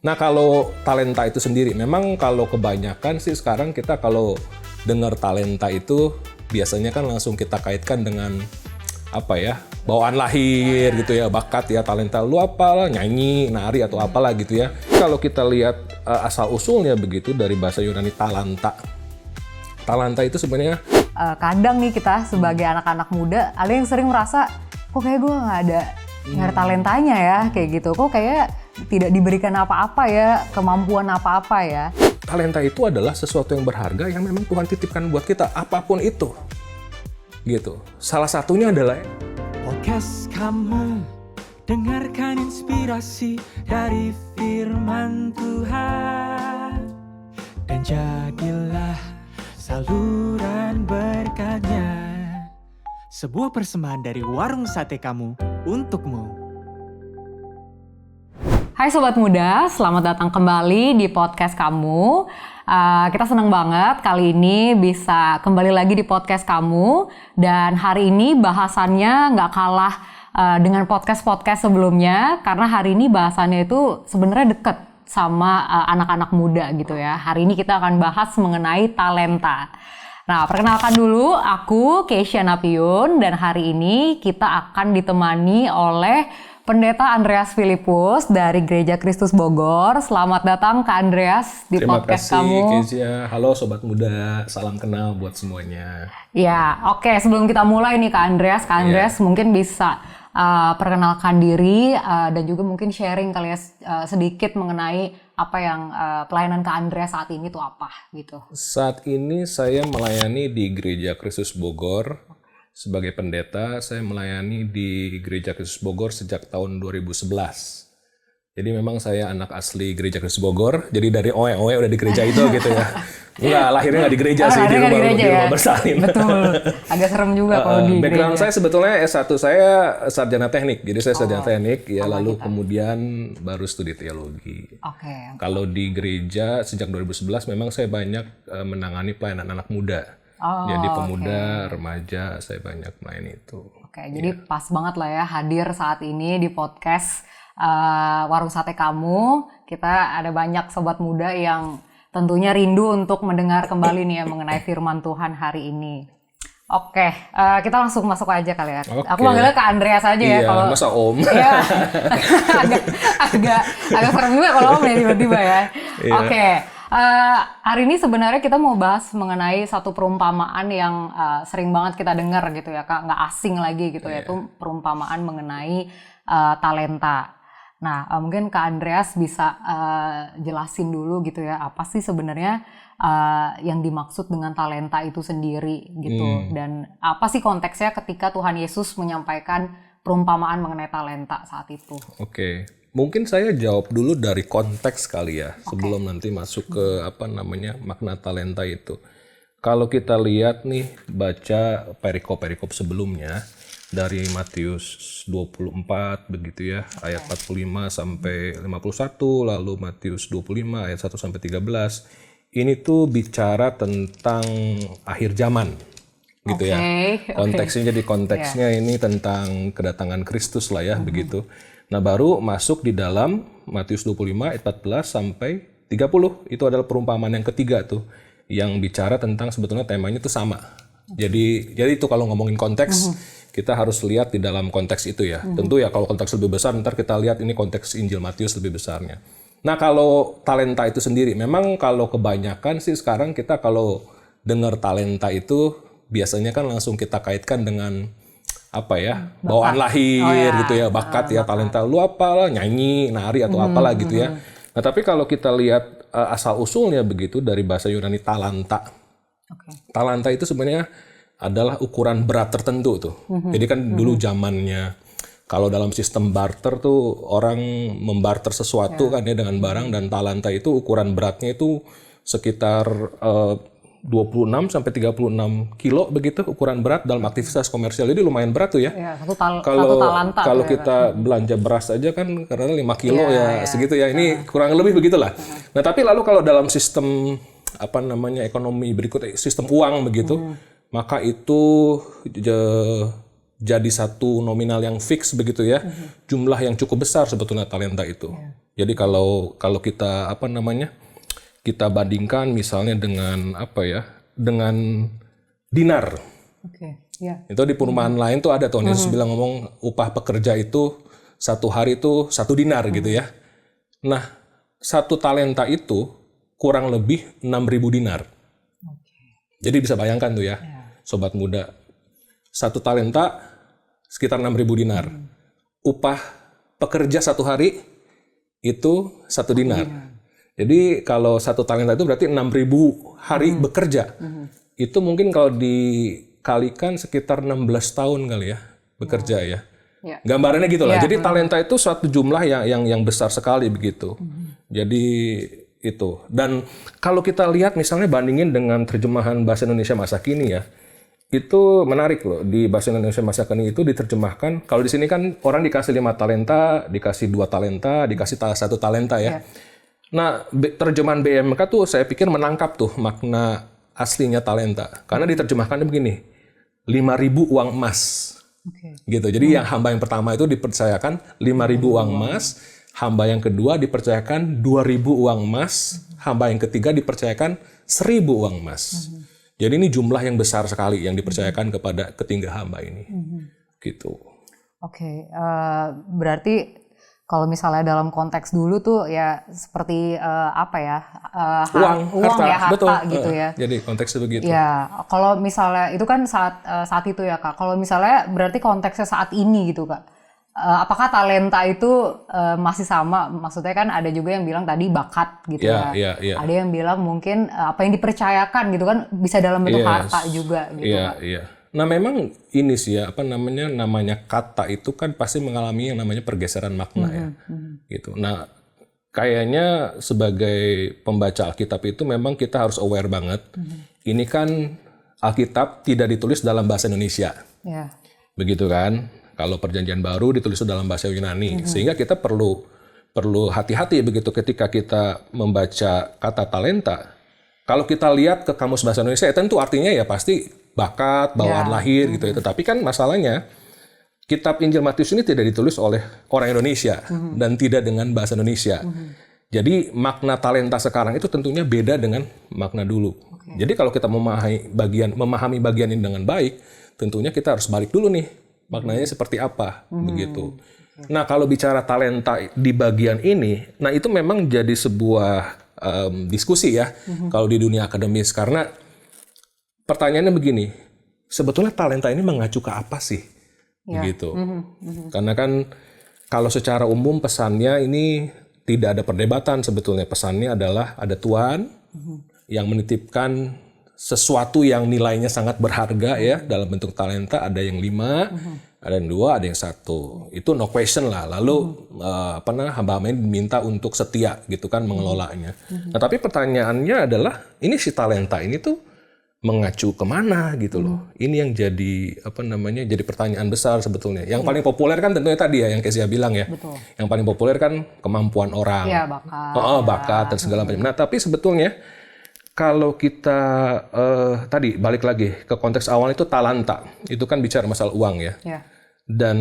Nah kalau talenta itu sendiri, memang kalau kebanyakan sih sekarang kita kalau dengar talenta itu biasanya kan langsung kita kaitkan dengan apa ya, bawaan lahir gitu ya, bakat ya, talenta lu apalah, nyanyi, nari atau apalah gitu ya. Kalau kita lihat asal usulnya begitu dari bahasa Yunani talanta. Talenta itu sebenarnya kadang nih kita sebagai anak-anak muda ada yang sering merasa kok kayak gue nggak ada talentanya ya kayak gitu, kok kayak tidak diberikan apa-apa ya, kemampuan apa-apa ya. Talenta itu adalah sesuatu yang berharga yang memang Tuhan titipkan buat kita, apapun itu. Gitu. Salah satunya adalah podcast kamu, dengarkan inspirasi dari firman Tuhan, dan jadilah saluran berkatnya. Sebuah persembahan dari warung sate kamu untukmu. Hai Sobat Muda, selamat datang kembali di podcast kamu. Kita senang banget kali ini bisa kembali lagi di podcast kamu. Dan hari ini bahasannya nggak kalah dengan podcast-podcast sebelumnya. Karena hari ini bahasannya itu sebenarnya deket sama anak-anak muda gitu ya. Hari ini kita akan bahas mengenai talenta. Nah, perkenalkan dulu, aku Keisha Napiun, dan hari ini kita akan ditemani oleh Pendeta Andreas Filipus dari Gereja Kristus Bogor. Selamat datang Kak Andreas di podcast kamu. Terima kasih Keisha. Halo Sobat Muda, salam kenal buat semuanya. Ya, oke. Sebelum kita mulai nih Kak Andreas mungkin bisa perkenalkan diri dan juga mungkin sharing kali ya sedikit mengenai apa yang pelayanan Kak Andreas saat ini tuh apa gitu. Saat ini saya melayani di Gereja Kristus Bogor. Sebagai pendeta, saya melayani di Gereja Kristus Bogor sejak tahun 2011. Jadi memang saya anak asli Gereja Kristus Bogor, jadi dari oe-oe udah di gereja itu gitu ya. Enggak, lahirnya nggak di gereja sih, di rumah bersalin. Betul, agak serem juga kalau di background gereja. saya sebetulnya S1 saya sarjana teknik, jadi saya sarjana teknik, ya lalu kemudian baru studi teologi. Kalau di gereja sejak 2011 memang saya banyak menangani pelayanan anak muda. Jadi pemuda, remaja, saya banyak main itu. Jadi pas banget lah ya hadir saat ini di podcast Warung Sate Kamu. Kita ada banyak sobat muda yang tentunya rindu untuk mendengar kembali nih ya mengenai firman Tuhan hari ini. Kita langsung masuk aja kali ya. Aku manggilnya Kak Andreas aja ya. Kalau masa Om. Ya, agak serem juga kalau Om ya tiba-tiba ya. Hari ini sebenarnya kita mau bahas mengenai satu perumpamaan yang sering banget kita dengar gitu ya Kak, nggak asing lagi gitu ya, itu perumpamaan mengenai talenta. Nah mungkin Kak Andreas bisa jelasin dulu gitu ya, apa sih sebenarnya yang dimaksud dengan talenta itu sendiri gitu, dan apa sih konteksnya ketika Tuhan Yesus menyampaikan perumpamaan mengenai talenta saat itu. Mungkin saya jawab dulu dari konteks kali ya, sebelum nanti masuk ke makna talenta itu. Kalau kita lihat nih, baca perikop-perikop sebelumnya dari Matius 24 begitu ya, ayat 45 sampai 51, lalu Matius 25 ayat 1 sampai 13. Ini tuh bicara tentang akhir zaman gitu ya. Konteksnya jadi konteksnya ini tentang kedatangan Kristus lah ya, begitu. Nah baru masuk di dalam Matius 25 ayat 14 sampai 30. Itu adalah perumpamaan yang ketiga tuh, yang bicara tentang sebetulnya temanya itu sama. Jadi itu kalau ngomongin konteks, kita harus lihat di dalam konteks itu ya. Tentu ya kalau konteks lebih besar, ntar kita lihat ini konteks Injil Matius lebih besarnya. Nah kalau talenta itu sendiri, memang kalau kebanyakan sih sekarang kita kalau dengar talenta itu biasanya kan langsung kita kaitkan dengan bawaan lahir gitu ya, bakat ya, talenta lu apalah, nyanyi, nari atau apalah gitu ya. Nah tapi kalau kita lihat asal usulnya begitu dari bahasa Yunani talanta. Talenta itu sebenarnya adalah ukuran berat tertentu tuh. Jadi kan dulu zamannya kalau dalam sistem barter tuh orang membarter sesuatu kan ya dengan barang, dan talenta itu ukuran beratnya itu sekitar 26 sampai 36 kilo begitu ukuran berat dalam aktivitas komersial. Jadi lumayan berat tuh ya. Satu talenta. Kalau kita belanja beras aja kan karena 5 kilo segitu ya. Ini kurang lebih begitulah. Nah, tapi lalu kalau dalam sistem ekonomi berikut, sistem uang begitu, maka itu jadi satu nominal yang fix begitu ya. Jumlah yang cukup besar sebetulnya talenta itu. Jadi kalau kita kita bandingkan misalnya dengan dengan dinar. Oke, ya. Itu di perumahan lain tuh ada tuh Yesus bilang ngomong upah pekerja itu satu hari itu 1 dinar gitu ya. Nah, 1 talenta itu kurang lebih 6.000 dinar. Jadi bisa bayangkan tuh ya, sobat muda. 1 talenta sekitar 6.000 dinar. Upah pekerja 1 hari itu 1 dinar. Jadi kalau 1 talenta itu berarti 6.000 hari bekerja. Itu mungkin kalau dikalikan sekitar 16 tahun kali ya bekerja ya. Gambarannya gitu lah. Jadi talenta itu suatu jumlah yang besar sekali begitu. Jadi itu. Dan kalau kita lihat misalnya bandingin dengan terjemahan bahasa Indonesia masa kini ya. Itu menarik loh, di bahasa Indonesia masa kini itu diterjemahkan, kalau di sini kan orang dikasih 5 talenta, dikasih 2 talenta, dikasih 1 talenta ya. Nah, terjemahan BMK tuh saya pikir menangkap tuh makna aslinya talenta. Karena diterjemahkannya begini, 5.000 uang emas. Gitu. Jadi yang hamba yang pertama itu dipercayakan 5.000 uang emas, hamba yang kedua dipercayakan 2.000 uang emas, hamba yang ketiga dipercayakan 1.000 uang emas. Jadi ini jumlah yang besar sekali yang dipercayakan kepada ketiga hamba ini, gitu. Oke, berarti kalau misalnya dalam konteks dulu tuh ya seperti uang harta, betul. gitu ya. Jadi konteksnya begitu. Ya, kalau misalnya itu kan saat itu ya Kak. Kalau misalnya berarti konteksnya saat ini gitu Kak. Apakah talenta itu masih sama? Maksudnya kan ada juga yang bilang tadi bakat gitu ya. Ada yang bilang mungkin apa yang dipercayakan gitu kan bisa dalam bentuk harta juga gitu. Iya. Nah memang ini sih ya namanya kata itu kan pasti mengalami yang namanya pergeseran makna ya. Gitu. Nah kayaknya sebagai pembaca Alkitab itu memang kita harus aware banget. Ini kan Alkitab tidak ditulis dalam bahasa Indonesia. Begitu kan? Kalau Perjanjian Baru ditulis dalam bahasa Yunani, sehingga kita perlu hati-hati begitu ketika kita membaca kata talenta. Kalau kita lihat ke kamus bahasa Indonesia, tentu artinya ya pasti bakat, bawaan lahir gitu ya. Tetapi kan masalahnya kitab Injil Matius ini tidak ditulis oleh orang Indonesia dan tidak dengan bahasa Indonesia. Jadi makna talenta sekarang itu tentunya beda dengan makna dulu. Jadi kalau kita memahami bagian ini dengan baik, tentunya kita harus balik dulu nih. Maknanya seperti apa, begitu. Nah, kalau bicara talenta di bagian ini, nah itu memang jadi sebuah diskusi ya, kalau di dunia akademis. Karena pertanyaannya begini, sebetulnya talenta ini mengacu ke apa sih? Begitu. Karena kan kalau secara umum pesannya ini tidak ada perdebatan sebetulnya. Pesannya adalah ada Tuhan yang menitipkan sesuatu yang nilainya sangat berharga ya dalam bentuk talenta, ada yang 5, ada yang 2, ada yang 1. Itu no question lah. Lalu hamba-hamba ini diminta untuk setia gitu kan mengelolanya. Nah tapi pertanyaannya adalah ini si talenta ini tuh mengacu kemana gitu loh. Ini yang jadi jadi pertanyaan besar sebetulnya. Yang paling populer kan tentunya tadi ya yang Kezia bilang ya. Betul. Yang paling populer kan kemampuan orang. Iya, bakat. Bakat dan segala macam. Nah tapi sebetulnya kalau kita tadi balik lagi ke konteks awal itu talenta, itu kan bicara masalah uang ya. Dan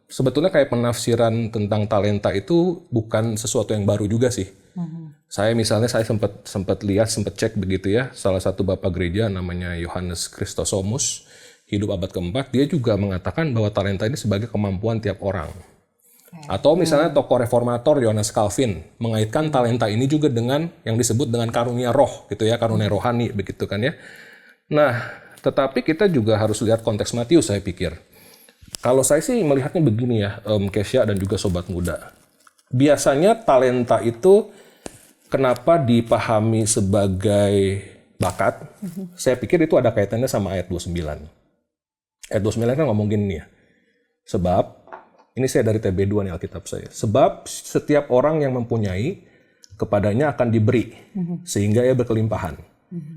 sebetulnya kayak penafsiran tentang talenta itu bukan sesuatu yang baru juga sih. Saya sempat cek begitu ya, salah satu bapak gereja namanya Yohanes Christosomus, hidup abad keempat, dia juga mengatakan bahwa talenta ini sebagai kemampuan tiap orang. Atau misalnya tokoh reformator Johannes Calvin mengaitkan talenta ini juga dengan yang disebut dengan karunia roh gitu ya, karunia rohani begitu kan ya. Nah, tetapi kita juga harus lihat konteks Matius saya pikir. Kalau saya sih melihatnya begini ya, Kezia dan juga sobat muda. Biasanya talenta itu kenapa dipahami sebagai bakat? Saya pikir itu ada kaitannya sama ayat 29. Ayat 29 kan ngomong gini ya. Sebab ini saya dari TB2 nih Alkitab saya. Sebab setiap orang yang mempunyai, kepadanya akan diberi, sehingga ia berkelimpahan.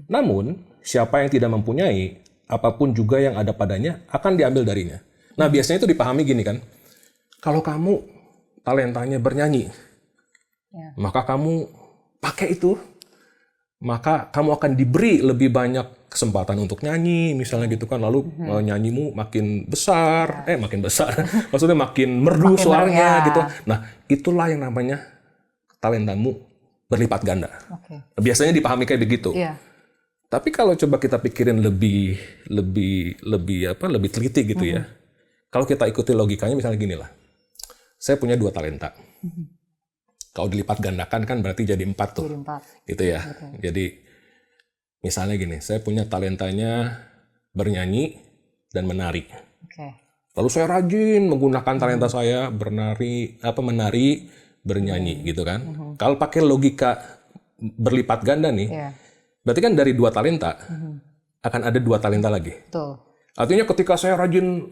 Namun, siapa yang tidak mempunyai, apapun juga yang ada padanya, akan diambil darinya. Nah, biasanya itu dipahami gini kan, kalau kamu talentanya bernyanyi, maka kamu pakai itu maka kamu akan diberi lebih banyak kesempatan untuk nyanyi, misalnya gitu kan. Lalu nyanyimu makin besar, makin besar, maksudnya makin merdu suaranya gitu. Nah, itulah yang namanya talentamu berlipat ganda. Biasanya dipahami kayak begitu. Tapi kalau coba kita pikirin lebih teliti gitu ya. Kalau kita ikuti logikanya misalnya gini lah. Saya punya 2 talenta. Kalau dilipat gandakan kan berarti jadi 4 tuh. Gitu ya. Jadi misalnya gini, saya punya talentanya bernyanyi dan menari. Lalu saya rajin menggunakan talenta saya menari, bernyanyi gitu kan. Kalau pakai logika berlipat ganda nih, berarti kan dari 2 talenta akan ada 2 talenta lagi. Artinya ketika saya rajin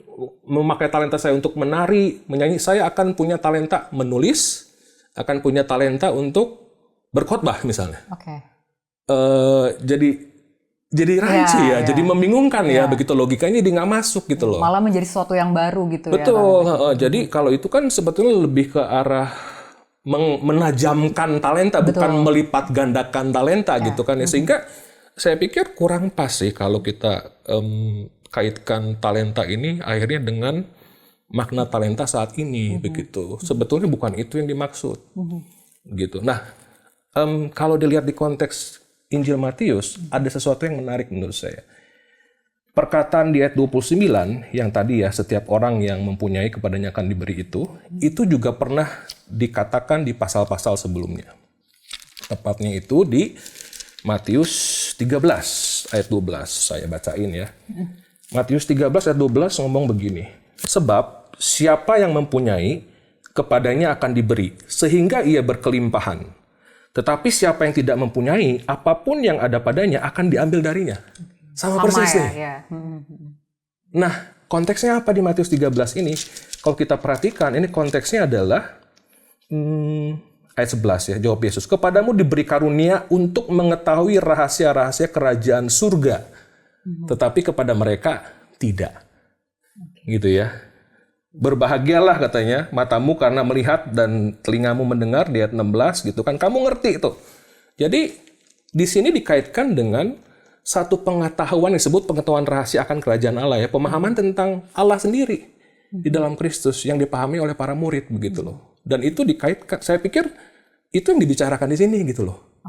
memakai talenta saya untuk menari, menyanyi, saya akan punya talenta menulis, akan punya talenta untuk berkhotbah misalnya. Jadi rancu jadi membingungkan ya, begitu logikanya dia nggak masuk gitu loh. Malah menjadi sesuatu yang baru gitu. Betul. Jadi kalau itu kan sebetulnya lebih ke arah menajamkan talenta, bukan melipat gandakan talenta gitu kan ya. Sehingga saya pikir kurang pas sih kalau kita kaitkan talenta ini akhirnya dengan makna talenta saat ini begitu. Sebetulnya bukan itu yang dimaksud. Gitu. Nah, kalau dilihat di konteks Injil Matius, ada sesuatu yang menarik menurut saya. Perkataan di ayat 29 yang tadi ya, setiap orang yang mempunyai kepadanya akan diberi itu juga pernah dikatakan di pasal-pasal sebelumnya. Tepatnya itu di Matius 13 ayat 12. Saya bacain ya. Matius 13 ayat 12 ngomong begini. Sebab siapa yang mempunyai, kepadanya akan diberi, sehingga ia berkelimpahan. Tetapi siapa yang tidak mempunyai, apapun yang ada padanya akan diambil darinya. Sama persis nih. Nah, konteksnya apa di Matius 13 ini? Kalau kita perhatikan, ini konteksnya adalah ayat 11 ya, jawab Yesus. Kepadamu diberi karunia untuk mengetahui rahasia-rahasia kerajaan surga. Tetapi kepada mereka tidak. Gitu ya. Berbahagialah katanya matamu karena melihat dan telingamu mendengar di ayat 16 gitu kan. Kamu ngerti itu. Jadi di sini dikaitkan dengan satu pengetahuan yang disebut pengetahuan rahasia akan kerajaan Allah ya, pemahaman tentang Allah sendiri di dalam Kristus yang dipahami oleh para murid begitu loh. Dan itu dikaitkan, saya pikir itu yang dibicarakan di sini gitu loh.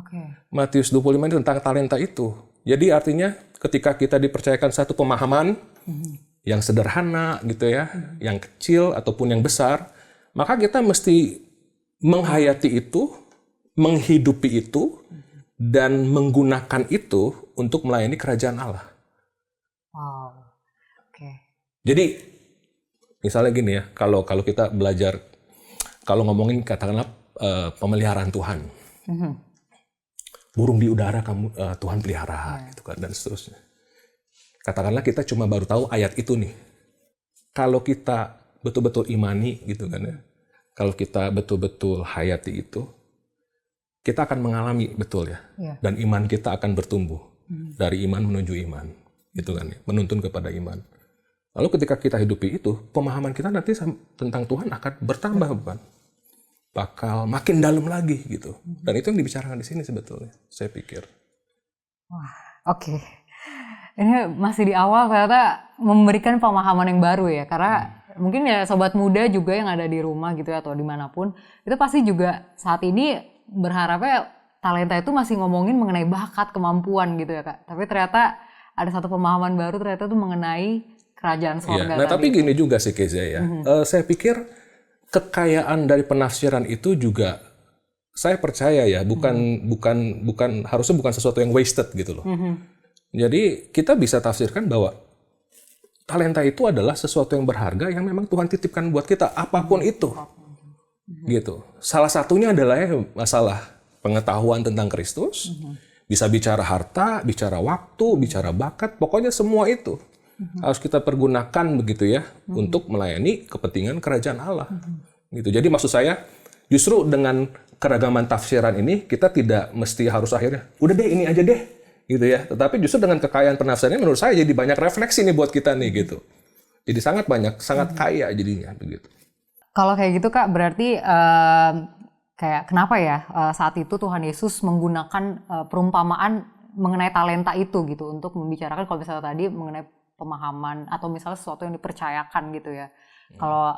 Matius 25 ini tentang talenta itu. Jadi artinya ketika kita dipercayakan satu pemahaman yang sederhana gitu ya, yang kecil ataupun yang besar, maka kita mesti menghayati itu, menghidupi itu, dan menggunakan itu untuk melayani kerajaan Allah. Jadi misalnya gini ya, kalau kita belajar, kalau ngomongin katakanlah pemeliharaan Tuhan, burung di udara Tuhan pelihara, gitu kan, dan seterusnya. Katakanlah kita cuma baru tahu ayat itu nih. Kalau kita betul-betul imani gitu kan ya, kalau kita betul-betul hayati itu, kita akan mengalami betul ya, dan iman kita akan bertumbuh dari iman menuju iman, gitu kan ya, menuntun kepada iman. Lalu ketika kita hidupi itu, pemahaman kita nanti tentang Tuhan akan bertambah bukan? Bakal makin dalam lagi gitu. Dan itu yang dibicarakan di sini sebetulnya, saya pikir. Ini masih di awal ternyata memberikan pemahaman yang baru ya, karena mungkin ya sobat muda juga yang ada di rumah gitu ya, atau dimanapun, itu pasti juga saat ini berharapnya talenta itu masih ngomongin mengenai bakat, kemampuan gitu ya Kak. Tapi ternyata ada satu pemahaman baru ternyata itu mengenai kerajaan surga. Nah tapi gini juga sih Keza ya, saya pikir kekayaan dari penafsiran itu juga saya percaya ya, bukan harusnya bukan sesuatu yang wasted gitu loh. Jadi kita bisa tafsirkan bahwa talenta itu adalah sesuatu yang berharga yang memang Tuhan titipkan buat kita, apapun itu. Gitu. Salah satunya adalah masalah pengetahuan tentang Kristus, bisa bicara harta, bicara waktu, bicara bakat, pokoknya semua itu harus kita pergunakan begitu ya untuk melayani kepentingan kerajaan Allah. Gitu. Jadi maksud saya justru dengan keragaman tafsiran ini kita tidak mesti harus akhirnya udah deh ini aja deh gitu ya. Tetapi justru dengan kekayaan penafsiran ini menurut saya jadi banyak refleksi nih buat kita nih gitu. Jadi sangat banyak, sangat kaya jadinya begitu. Kalau kayak gitu Kak, berarti kayak kenapa ya saat itu Tuhan Yesus menggunakan perumpamaan mengenai talenta itu gitu untuk membicarakan kalau misalnya tadi mengenai pemahaman atau misalnya sesuatu yang dipercayakan gitu ya. Kalau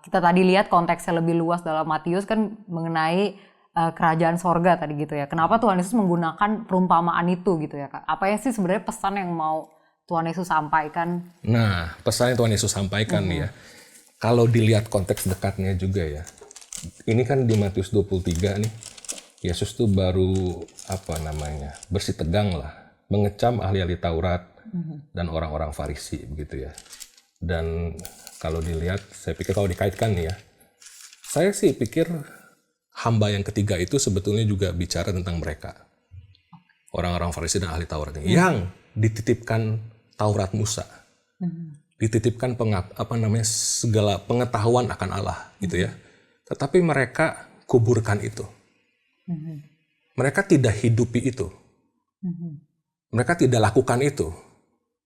kita tadi lihat konteksnya lebih luas dalam Matius kan mengenai kerajaan sorga tadi gitu ya. Kenapa Tuhan Yesus menggunakan perumpamaan itu gitu ya Kak? Apa yang sih sebenarnya pesan yang mau Tuhan Yesus sampaikan? Nah, pesan yang Tuhan Yesus sampaikan nih ya. Kalau dilihat konteks dekatnya juga ya. Ini kan di Matius 23 nih. Yesus tuh baru bersih tegang lah. Mengecam ahli-ahli Taurat dan orang-orang Farisi begitu ya. Dan kalau dilihat, saya pikir kalau dikaitkan nih ya. Saya sih pikir hamba yang ketiga itu sebetulnya juga bicara tentang mereka. Orang-orang Farisi dan ahli Taurat ini. Yang dititipkan Taurat Musa. Dititipkan segala pengetahuan akan Allah gitu ya. Tetapi mereka kuburkan itu. Mereka tidak hidupi itu. Mereka tidak lakukan itu.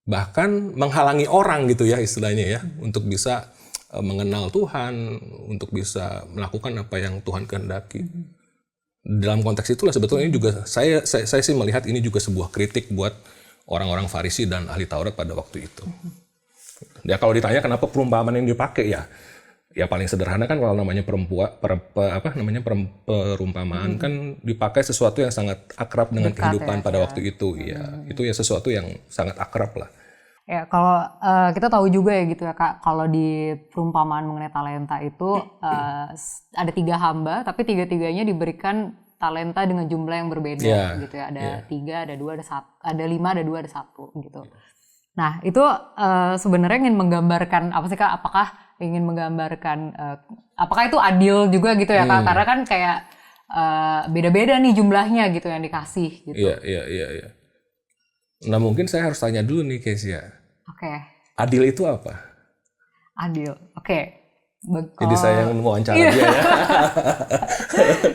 Bahkan menghalangi orang gitu ya istilahnya ya. Untuk bisa mengenal Tuhan, untuk bisa melakukan apa yang Tuhan kehendaki. Dalam konteks itulah sebetulnya juga saya sih melihat ini juga sebuah kritik buat orang-orang Farisi dan ahli Taurat pada waktu itu. Ya kalau ditanya kenapa perumpamaan yang dipakai ya paling sederhana kan kalau namanya perumpamaan kan dipakai sesuatu yang sangat akrab dengan Dekat kehidupan pada waktu itu. Ya, itu ya sesuatu yang sangat akrab lah. Ya kalau kita tahu juga ya gitu ya Kak, kalau di perumpamaan mengenai talenta itu ada 3 hamba, tapi 3-tiganya diberikan talenta dengan jumlah yang berbeda gitu ya. Ada 3, ada 2, ada 1, ada 5, ada 2, ada 1 gitu. Nah itu sebenarnya ingin menggambarkan apa sih Kak? Apakah ingin menggambarkan apakah itu adil juga gitu ya Kak? Karena kan kayak beda-beda nih jumlahnya gitu yang dikasih gitu. Iya. Nah mungkin saya harus tanya dulu nih Kezia. Oke. Adil itu apa? Adil. Oke. Jadi saya yang mewawancara dia ya.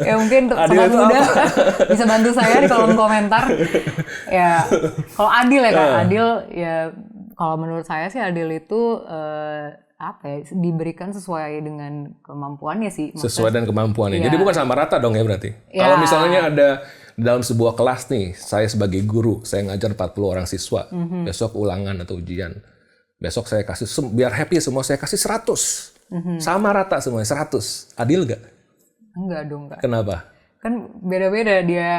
Ya mungkin untuk Adil sobat itu muda bisa bantu saya di kolom komentar. Ya, kalau adil ya Kak, adil ya kalau menurut saya sih adil itu diberikan sesuai dengan kemampuannya sih. Sesuai dengan kemampuannya. Iya. Jadi bukan sama rata dong ya berarti. Ya. Kalau misalnya ada dalam sebuah kelas nih, saya sebagai guru, saya ngajar 40 orang siswa, besok ulangan atau ujian. Besok saya kasih, biar happy semua saya kasih 100. Sama rata semuanya, 100. Adil gak? Enggak dong Kak. Kenapa? Kan beda-beda dia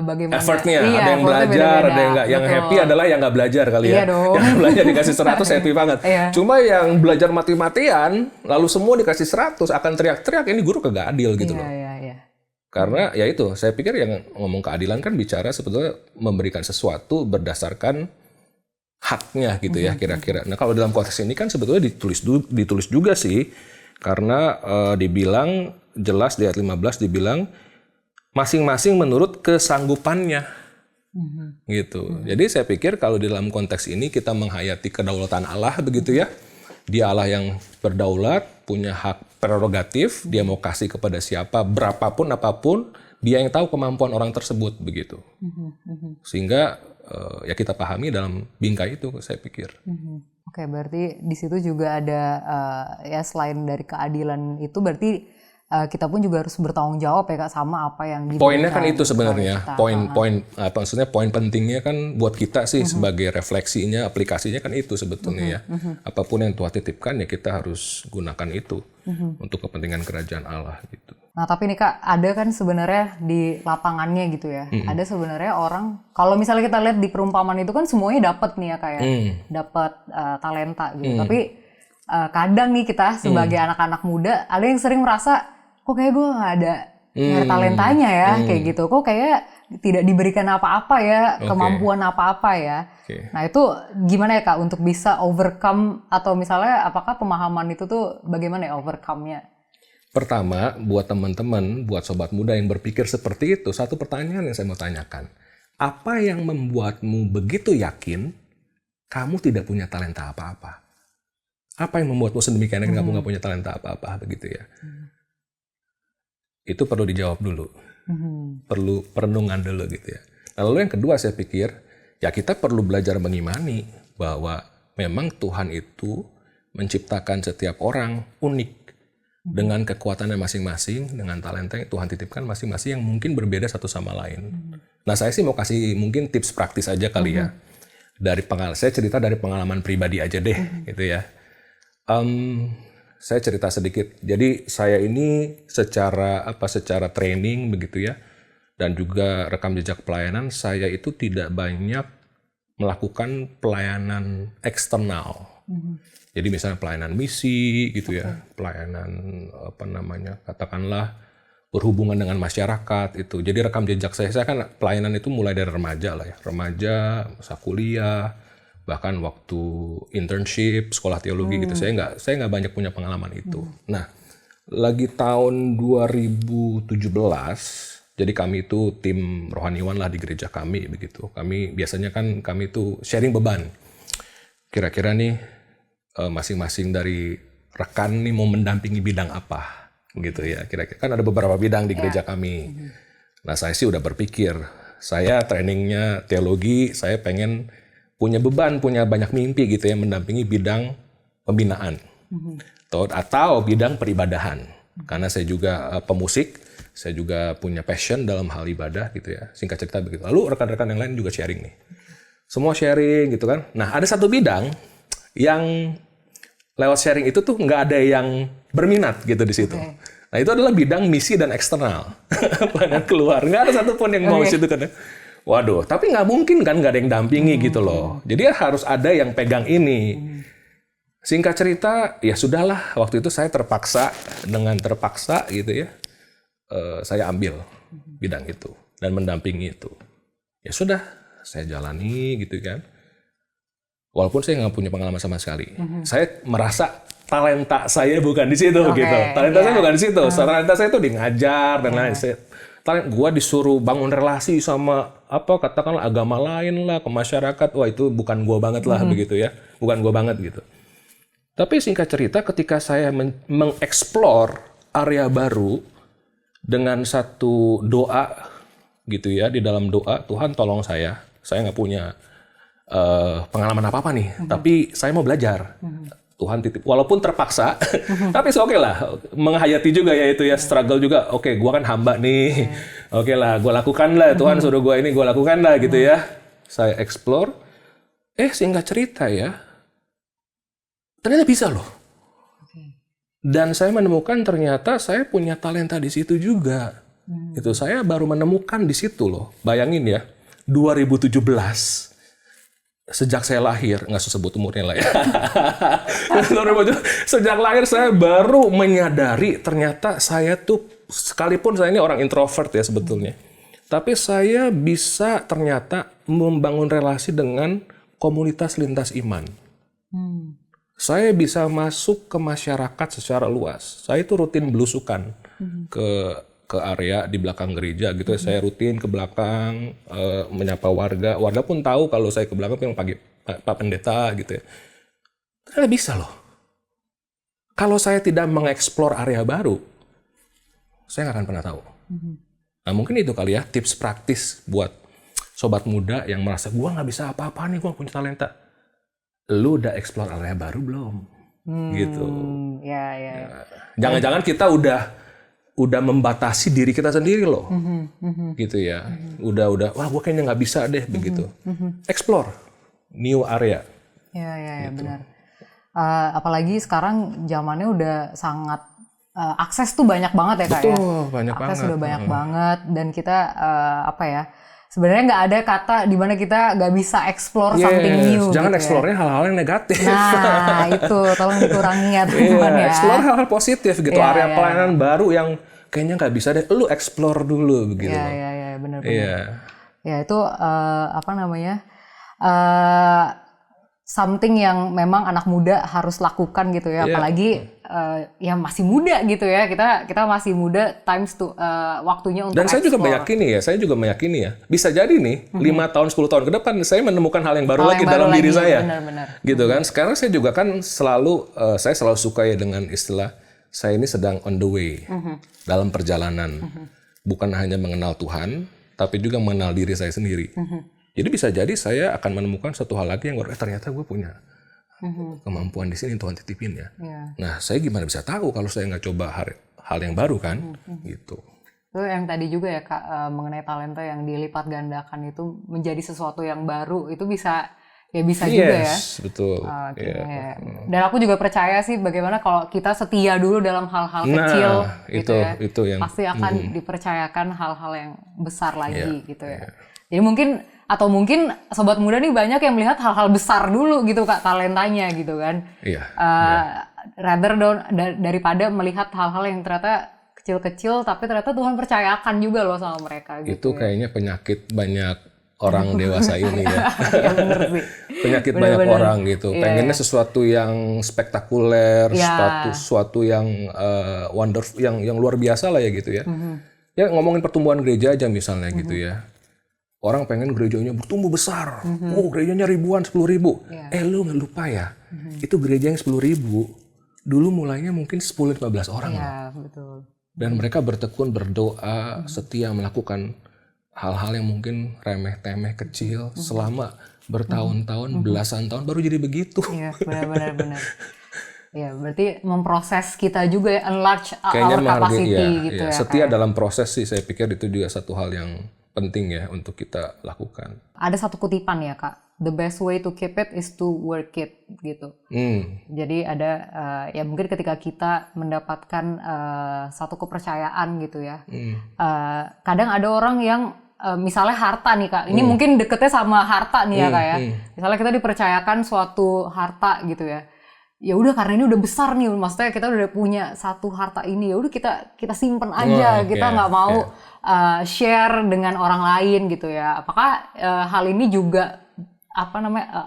bagaimana. Effortnya, Iya, ada yang effortnya belajar, beda-beda. ada yang enggak. Yang Betul. happy adalah yang nggak belajar kali ya. Iya dong. Yang belajar dikasih 100 happy banget. Iya. Cuma yang belajar mati-matian, lalu semua dikasih 100, akan teriak-teriak, ini guru kagak adil gitu loh. Iya. Karena ya itu, saya pikir yang ngomong keadilan kan bicara sebetulnya memberikan sesuatu berdasarkan haknya gitu ya kira-kira. Nah kalau dalam konteks ini kan sebetulnya ditulis juga sih, karena dibilang jelas di ayat 15 dibilang masing-masing menurut kesanggupannya gitu. Jadi saya pikir kalau di dalam konteks ini kita menghayati kedaulatan Allah begitu ya. Dia Allah yang berdaulat, punya hak prerogatif, dia mau kasih kepada siapa, berapapun, apapun, dia yang tahu kemampuan orang tersebut, begitu. Sehingga ya kita pahami dalam bingkai itu, saya pikir. Oke, berarti di situ juga ada ya selain dari keadilan itu berarti kita pun juga harus bertanggung jawab ya Kak sama apa yang diberikan. Poinnya kan itu sebenarnya, kita. maksudnya poin pentingnya kan buat kita sih sebagai refleksinya, aplikasinya kan itu sebetulnya ya. Apapun yang Tuhan titipkan ya kita harus gunakan itu untuk kepentingan kerajaan Allah gitu. Nah tapi nih Kak, ada kan sebenarnya di lapangannya gitu ya, ada sebenarnya orang, kalau misalnya kita lihat di perumpamaan itu kan semuanya dapat nih ya Kak ya, dapat talenta gitu. Tapi kadang nih kita sebagai anak-anak muda, ada yang sering merasa, kok kayak gue nggak ada talentanya ya, kayak gitu. Kok kayak tidak diberikan apa-apa ya, kemampuan apa-apa ya. Nah itu gimana ya Kak untuk bisa overcome, atau misalnya apakah pemahaman itu tuh bagaimana ya overcome-nya? Pertama, buat teman-teman, buat sobat muda yang berpikir seperti itu, satu pertanyaan yang saya mau tanyakan. Apa yang membuatmu begitu yakin kamu tidak punya talenta apa-apa? Apa yang membuatmu sedemikian yakin kamu nggak punya talenta apa-apa begitu ya? Itu perlu dijawab dulu. Perlu perenungan dulu gitu ya. Nah, lalu yang kedua saya pikir, ya kita perlu belajar mengimani bahwa memang Tuhan itu menciptakan setiap orang unik. dengan kekuatannya masing-masing, dengan talenta yang Tuhan titipkan masing-masing yang mungkin berbeda satu sama lain. Nah, saya sih mau kasih mungkin tips praktis aja kali ya. Saya cerita dari pengalaman pribadi aja deh, gitu ya. Saya cerita sedikit. Jadi saya ini secara training begitu ya, dan juga rekam jejak pelayanan, saya itu tidak banyak melakukan pelayanan eksternal. Jadi misalnya pelayanan misi gitu ya, pelayanan katakanlah berhubungan dengan masyarakat itu. Jadi rekam jejak saya kan pelayanan itu mulai dari remaja lah ya, remaja, masa kuliah, bahkan waktu internship, sekolah teologi gitu. Saya nggak banyak punya pengalaman itu. Nah, lagi tahun 2017, jadi kami itu tim rohaniwan lah di gereja kami begitu. Kami biasanya itu sharing beban. Kira-kira nih masing-masing dari rekan nih mau mendampingi bidang apa gitu ya. Kira-kira kan ada beberapa bidang di gereja kami. Nah, saya sih udah berpikir, saya trainingnya teologi, saya pengen punya beban, punya banyak mimpi gitu ya, mendampingi bidang pembinaan atau bidang peribadahan. Karena saya juga pemusik, saya juga punya passion dalam hal ibadah gitu ya. Singkat cerita begitu. Lalu rekan-rekan yang lain juga sharing nih. Semua sharing gitu kan. Nah, ada satu bidang yang lewat sharing itu tuh nggak ada yang berminat gitu di situ. Nah, itu adalah bidang misi dan eksternal. Pelayanan keluar. Nggak ada satupun yang mau situ kan. Waduh, tapi nggak mungkin kan nggak ada yang dampingi gitu loh. Jadi harus ada yang pegang ini. Singkat cerita, ya sudahlah. Waktu itu saya terpaksa gitu ya. Saya ambil bidang itu dan mendampingi itu. Ya sudah, saya jalani gitu kan. Walaupun saya nggak punya pengalaman sama sekali, saya merasa talenta saya bukan di situ gitu. Talenta saya bukan di situ. Talenta saya itu di ngajar dan lain. Gua disuruh bangun relasi sama katakanlah agama lain lah, ke masyarakat. Wah, itu bukan gua banget lah begitu ya. Bukan gua banget gitu. Tapi singkat cerita, ketika saya mengeksplor area baru dengan satu doa gitu ya, di dalam doa, Tuhan tolong saya nggak punya pengalaman apa-apa nih, tapi saya mau belajar. Tuhan titip, walaupun terpaksa, tapi oke lah, menghayati juga ya itu ya, struggle juga. Oke, gua kan hamba nih, oke lah, gua lakukan lah, Tuhan suruh gua ini, gua lakukan lah gitu ya. Saya explore, singkat cerita ya, ternyata bisa loh. Dan saya menemukan ternyata saya punya talenta di situ juga. Itu saya baru menemukan di situ loh. Bayangin ya, 2017. Sejak saya lahir, nggak usah sebut umurnya lah ya. Sejak lahir saya baru menyadari ternyata saya tuh, sekalipun saya ini orang introvert ya sebetulnya, tapi saya bisa ternyata membangun relasi dengan komunitas lintas iman. Saya bisa masuk ke masyarakat secara luas. Saya itu rutin belusukan ke area di belakang gereja gitu. Saya rutin ke belakang menyapa warga. Warga pun tahu kalau saya ke belakang bilang Pak Pendeta gitu ya. Ternyata bisa loh. Kalau saya tidak mengeksplor area baru, saya nggak akan pernah tahu. Nah, mungkin itu kali ya tips praktis buat sobat muda yang merasa gua nggak bisa apa-apa nih, gua punya talenta. Lu udah eksplor area baru belum? Gitu. Ya. Jangan-jangan kita udah membatasi diri kita sendiri loh, gitu ya. Udah, wah gue kayaknya nggak bisa deh begitu. Explore new area. Ya, gitu. Benar. Apalagi sekarang zamannya udah sangat akses tuh banyak banget ya Kak. Betul, banyak akses banget. Udah banyak banget dan kita sebenarnya nggak ada kata di mana kita nggak bisa explore something new. Jangan gitu explore-nya hal-hal yang negatif. Nah, itu tolong dikurangi ya teman-teman ya. Explore hal-hal positif gitu. Area pelayanan baru yang kayaknya nggak bisa deh. Lu explore dulu begitu. Iya, benar-benar. Iya. Ya itu something yang memang anak muda harus lakukan gitu ya. Apalagi yang masih muda gitu ya. Kita masih muda waktunya untuk Dan saya explore. juga meyakini ya. Bisa jadi nih 5 tahun 10 tahun ke depan saya menemukan hal yang baru lagi dalam diri saya. Benar-benar. Gitu kan. Sekarang saya juga kan saya selalu suka ya dengan istilah saya ini sedang on the way dalam perjalanan. Bukan hanya mengenal Tuhan, tapi juga mengenal diri saya sendiri. Jadi bisa jadi saya akan menemukan satu hal lagi yang ternyata gue punya Kemampuan di sini Tuhan titipin ya. Iya. Nah, saya gimana bisa tahu kalau saya nggak coba hal yang baru kan? Gitu. Itu yang tadi juga ya Kak, mengenai talenta yang dilipat gandakan itu menjadi sesuatu yang baru, itu bisa juga ya. Yes, betul. Oke. Iya. Dan aku juga percaya sih bagaimana kalau kita setia dulu dalam hal-hal kecil gitu ya. itu yang pasti akan dipercayakan hal-hal yang besar lagi gitu ya. Jadi mungkin sobat muda nih banyak yang melihat hal-hal besar dulu gitu Kak, talentanya gitu kan. Iya. Daripada melihat hal-hal yang ternyata kecil-kecil tapi ternyata Tuhan percayakan juga loh sama mereka gitu. Itu kayaknya penyakit banyak orang dewasa ini ya. Ya bener sih. Penyakit banyak orang gitu. Pengennya sesuatu yang spektakuler, sesuatu yang wonderful, yang luar biasa lah ya gitu ya. Ya ngomongin pertumbuhan gereja aja misalnya gitu ya. Orang pengen gerejanya bertumbuh besar. Oh, gerejanya ribuan, 10.000. Lu nggak lupa ya, itu gereja yang 10.000 dulu mulainya mungkin 10-15 orang. Iya, betul. Dan mereka bertekun, berdoa, setia melakukan hal-hal yang mungkin remeh-temeh kecil selama bertahun-tahun, belasan tahun baru jadi begitu. Iya, benar. Ya, berarti memproses kita juga ya, enlarge Kayaknya our capacity gitu ya. Setia dalam proses sih, saya pikir itu juga satu hal yang penting ya untuk kita lakukan. Ada satu kutipan ya Kak, the best way to keep it is to work it gitu. Jadi ada ya mungkin ketika kita mendapatkan satu kepercayaan gitu ya. Kadang ada orang yang misalnya harta nih Kak, ini mungkin deketnya sama harta nih ya Kak ya. Misalnya kita dipercayakan suatu harta gitu ya. Ya udah karena ini udah besar nih, maksudnya kita udah punya satu harta ini, ya udah kita simpen aja, kita nggak mau share dengan orang lain gitu ya. Apakah hal ini juga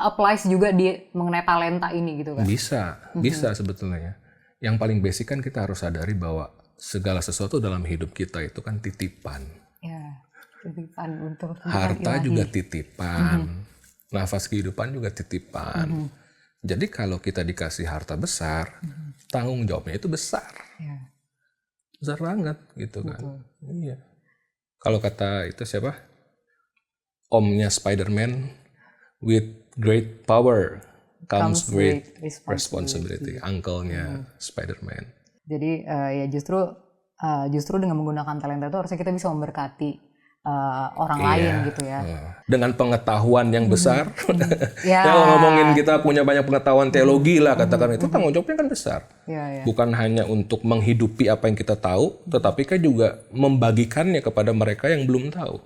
applies juga di mengenai talenta ini gitu kan? Bisa sebetulnya. Yang paling basic kan kita harus sadari bahwa segala sesuatu dalam hidup kita itu kan titipan. Ya, titipan untuk harta juga titipan, nafas kehidupan juga titipan. Jadi kalau kita dikasih harta besar, tanggung jawabnya itu besar. Besar banget gitu kan. Iya. Kalau kata itu siapa? Omnya Spider-Man, with great power comes great responsibility. Uncle-nya Spider-Man. Jadi ya justru dengan menggunakan talenta itu harusnya kita bisa memberkati orang lain gitu ya. Dengan pengetahuan yang besar. Ya ngomongin kita punya banyak pengetahuan teologi lah katakan, itu tanggung jawabnya kan besar. Bukan hanya untuk menghidupi apa yang kita tahu, tetapi kan juga membagikannya kepada mereka yang belum tahu.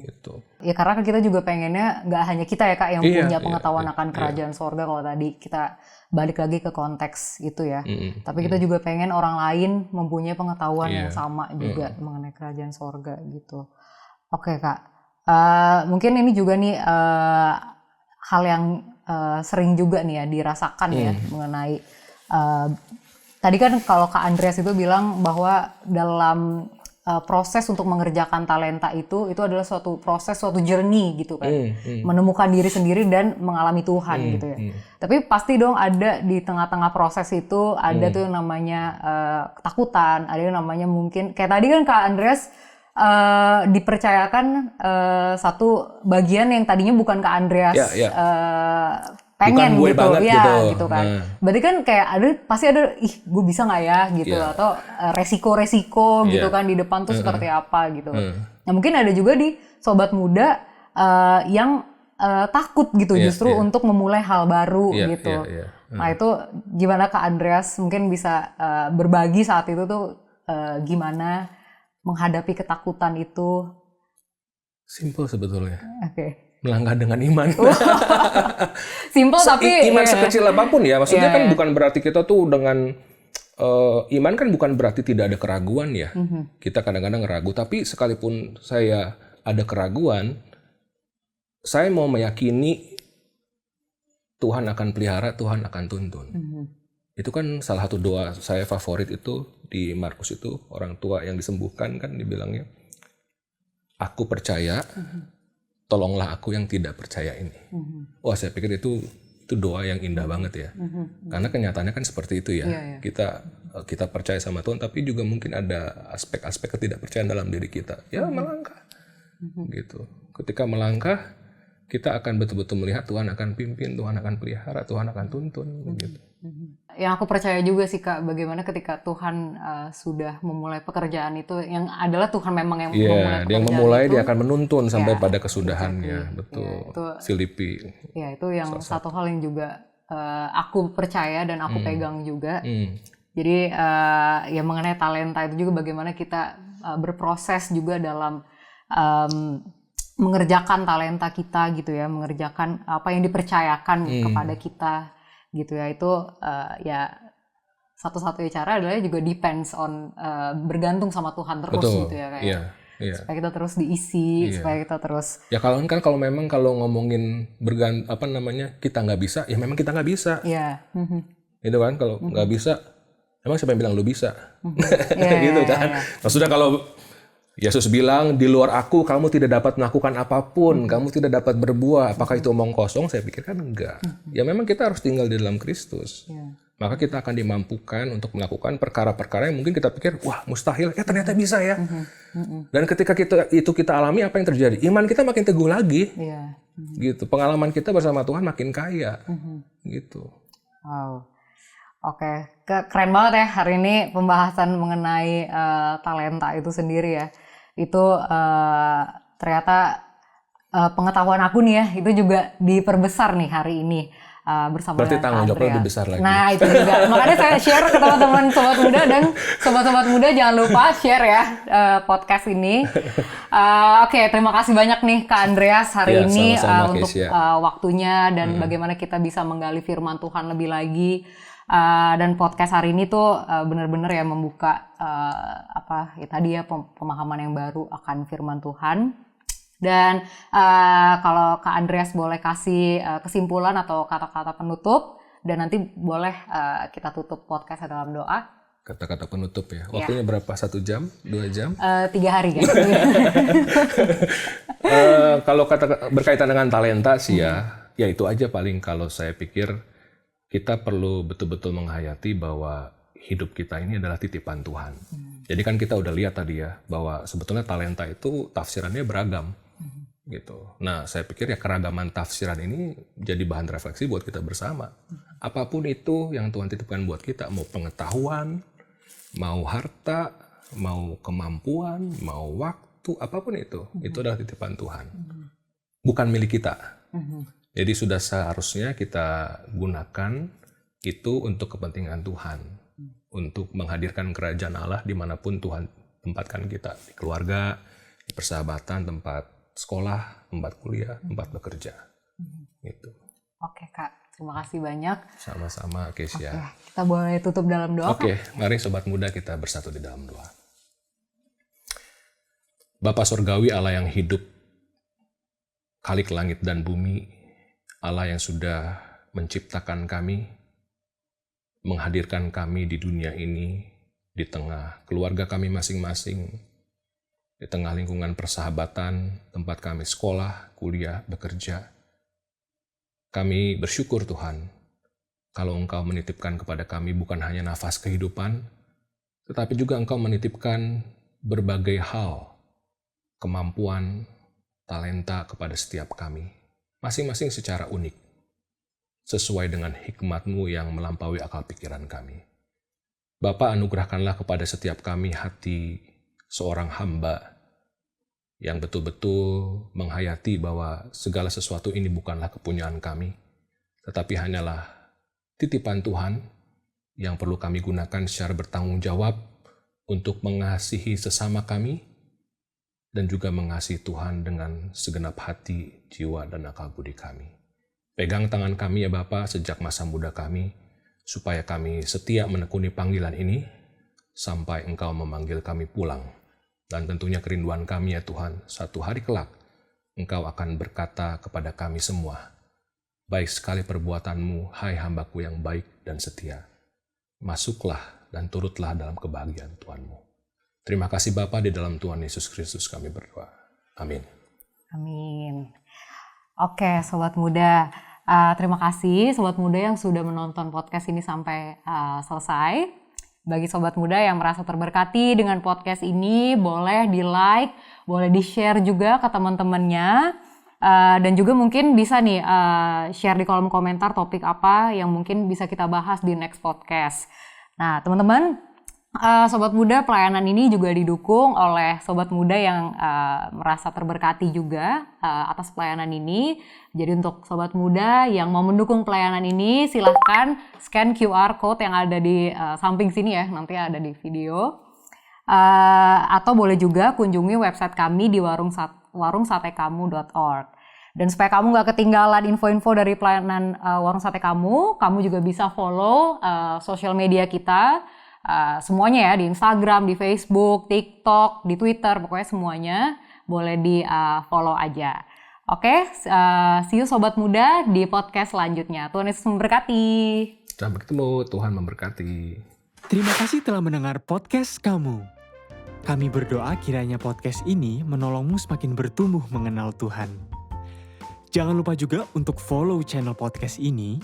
Gitu. Ya karena kita juga pengennya nggak hanya kita ya Kak yang punya pengetahuan akan kerajaan sorga, kalau tadi kita balik lagi ke konteks itu ya. Tapi kita juga pengen orang lain mempunyai pengetahuan yang sama juga mengenai kerajaan sorga gitu. Oke Kak, mungkin ini juga nih hal yang sering juga nih ya dirasakan ya mengenai tadi kan kalau Kak Andreas itu bilang bahwa dalam proses untuk mengerjakan talenta itu adalah suatu proses, suatu journey gitu kan, menemukan diri sendiri dan mengalami Tuhan gitu ya. Tapi pasti dong ada di tengah-tengah proses itu ada tuh yang namanya ketakutan, ada yang namanya mungkin kayak tadi kan Kak Andreas dipercayakan satu bagian yang tadinya bukan Kak Andreas pengen bukan gitu ya gitu kan. Berarti kan kayak pasti ada gue bisa nggak ya gitu atau resiko-resiko gitu kan di depan tuh seperti apa gitu. Nah mungkin ada juga di sobat muda yang takut gitu justru untuk memulai hal baru gitu. Nah itu gimana Kak Andreas mungkin bisa berbagi saat itu tuh gimana menghadapi ketakutan itu? Simple sebetulnya. Oke. Melangkah dengan iman. Simple tapi iman sekecil apapun ya. Maksudnya kan bukan berarti kita tuh dengan iman kan bukan berarti tidak ada keraguan ya. Kita kadang-kadang ragu, tapi sekalipun saya ada keraguan, saya mau meyakini Tuhan akan pelihara, Tuhan akan tuntun. Itu kan salah satu doa saya favorit itu di Markus itu, orang tua yang disembuhkan kan dibilangnya, aku percaya, tolonglah aku yang tidak percaya ini. Wah saya pikir itu doa yang indah banget ya. Karena kenyataannya kan seperti itu ya. Kita percaya sama Tuhan, tapi juga mungkin ada aspek-aspek ketidakpercayaan dalam diri kita. Ya melangkah. Gitu. Ketika melangkah, kita akan betul-betul melihat Tuhan akan pimpin, Tuhan akan pelihara, Tuhan akan tuntun gitu. Yang aku percaya juga sih Kak, bagaimana ketika Tuhan sudah memulai pekerjaan itu, yang adalah Tuhan memang yang memulai Iya, pekerjaan dia yang memulai itu, dia akan menuntun sampai ya, pada kesudahannya, exactly. betul. Ya, itu, Filipi. ya itu yang satu hal yang juga aku percaya dan aku pegang juga. Jadi ya mengenai talenta itu juga bagaimana kita berproses juga dalam mengerjakan talenta kita gitu ya, mengerjakan apa yang dipercayakan kepada kita gitu ya. Itu ya satu-satunya cara adalah juga depends on bergantung sama Tuhan terus. Betul. Gitu ya kayak. Iya. Supaya kita terus diisi, supaya kita terus. Ya kalau memang kalau ngomongin kita nggak bisa, ya memang kita nggak bisa. Iya. Itu kan kalau nggak bisa, emang siapa yang bilang lu bisa? Gitu kan. Maksudnya kalau Yesus bilang, di luar aku kamu tidak dapat melakukan apapun, kamu tidak dapat berbuah. Apakah itu omong kosong? Saya pikir kan enggak. Ya memang kita harus tinggal di dalam Kristus. Maka kita akan dimampukan untuk melakukan perkara-perkara yang mungkin kita pikir, wah mustahil, ternyata bisa ya. Dan ketika kita alami, apa yang terjadi? Iman kita makin teguh lagi. Gitu. Pengalaman kita bersama Tuhan makin kaya. Gitu. Wow. Oke, keren banget ya hari ini pembahasan mengenai talenta itu sendiri ya. Itu ternyata pengetahuan aku nih ya, itu juga diperbesar nih hari ini bersama berarti dengan tanggung jawabnya Andrea. lebih besar lagi. Nah itu juga, makanya saya share ke teman-teman Sobat Muda, dan Sobat-Sobat Muda jangan lupa share ya podcast ini. Oke, terima kasih banyak nih Kak Andreas hari ini untuk waktunya dan bagaimana kita bisa menggali firman Tuhan lebih lagi. Dan podcast hari ini tuh benar-benar ya membuka pemahaman yang baru akan firman Tuhan. Dan kalau Kak Andreas boleh kasih kesimpulan atau kata-kata penutup, dan nanti boleh kita tutup podcast dalam doa. Kata-kata penutup ya. Waktunya berapa? 1 jam? 2 jam? 3 hari kan? Kalau berkaitan dengan talenta sih ya itu aja paling. Kalau saya pikir kita perlu betul-betul menghayati bahwa hidup kita ini adalah titipan Tuhan. Jadi kan kita udah lihat tadi ya, bahwa sebetulnya talenta itu tafsirannya beragam. Gitu. Nah, saya pikir ya keragaman tafsiran ini jadi bahan refleksi buat kita bersama. Apapun itu yang Tuhan titipkan buat kita, mau pengetahuan, mau harta, mau kemampuan, mau waktu, apapun itu adalah titipan Tuhan. Bukan milik kita. Jadi sudah seharusnya kita gunakan itu untuk kepentingan Tuhan. Untuk menghadirkan kerajaan Allah dimanapun Tuhan tempatkan kita. Di keluarga, di persahabatan, tempat sekolah, tempat kuliah, tempat bekerja. Gitu. Oke Kak, terima kasih banyak. Sama-sama Kesia. Oke, kita boleh tutup dalam doa. Oke, mari Sobat Muda kita bersatu di dalam doa. Bapa Surgawi, Allah yang hidup, Khalik langit dan bumi, Allah yang sudah menciptakan kami, menghadirkan kami di dunia ini, di tengah keluarga kami masing-masing, di tengah lingkungan persahabatan, tempat kami sekolah, kuliah, bekerja. Kami bersyukur Tuhan, kalau Engkau menitipkan kepada kami bukan hanya nafas kehidupan, tetapi juga Engkau menitipkan berbagai hal, kemampuan, talenta kepada setiap kami. Masing-masing secara unik, sesuai dengan hikmat-Mu yang melampaui akal pikiran kami. Bapa, anugerahkanlah kepada setiap kami hati seorang hamba yang betul-betul menghayati bahwa segala sesuatu ini bukanlah kepunyaan kami, tetapi hanyalah titipan Tuhan yang perlu kami gunakan secara bertanggung jawab untuk mengasihi sesama kami, dan juga mengasihi Tuhan dengan segenap hati, jiwa, dan akal budi kami. Pegang tangan kami ya Bapa sejak masa muda kami, supaya kami setia menekuni panggilan ini, sampai Engkau memanggil kami pulang. Dan tentunya kerinduan kami ya Tuhan, satu hari kelak, Engkau akan berkata kepada kami semua, baik sekali perbuatanmu, hai hambaku yang baik dan setia. Masuklah dan turutlah dalam kebahagiaan Tuhanmu. Terima kasih Bapa, di dalam Tuhan Yesus Kristus kami berdoa. Amin. Amin. Oke, Sobat Muda. Terima kasih Sobat Muda yang sudah menonton podcast ini sampai selesai. Bagi Sobat Muda yang merasa terberkati dengan podcast ini, boleh di-like, boleh di-share juga ke teman-temannya. Dan juga mungkin bisa nih share di kolom komentar topik apa yang mungkin bisa kita bahas di next podcast. Nah teman-teman, Sobat Muda pelayanan ini juga didukung oleh Sobat Muda yang merasa terberkati juga atas pelayanan ini. Jadi untuk Sobat Muda yang mau mendukung pelayanan ini silahkan scan QR code yang ada di samping sini ya, nanti ada di video. Atau boleh juga kunjungi website kami di warungsatekamu.org. Dan supaya kamu nggak ketinggalan info-info dari pelayanan Warung Sate Kamu juga bisa follow sosial media kita. Semuanya ya, di Instagram, di Facebook, TikTok, di Twitter, pokoknya semuanya boleh di follow aja. Oke, see you Sobat Muda di podcast selanjutnya. Tuhan Yesus memberkati. Sampai ketemu, Tuhan memberkati. Terima kasih telah mendengar podcast kamu. Kami berdoa kiranya podcast ini menolongmu semakin bertumbuh mengenal Tuhan. Jangan lupa juga untuk follow channel podcast ini,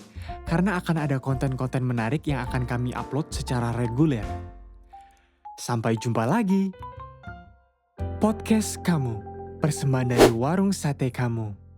karena akan ada konten-konten menarik yang akan kami upload secara reguler. Sampai jumpa lagi. Podcast kamu, persembahan dari Warung Sate Kamu.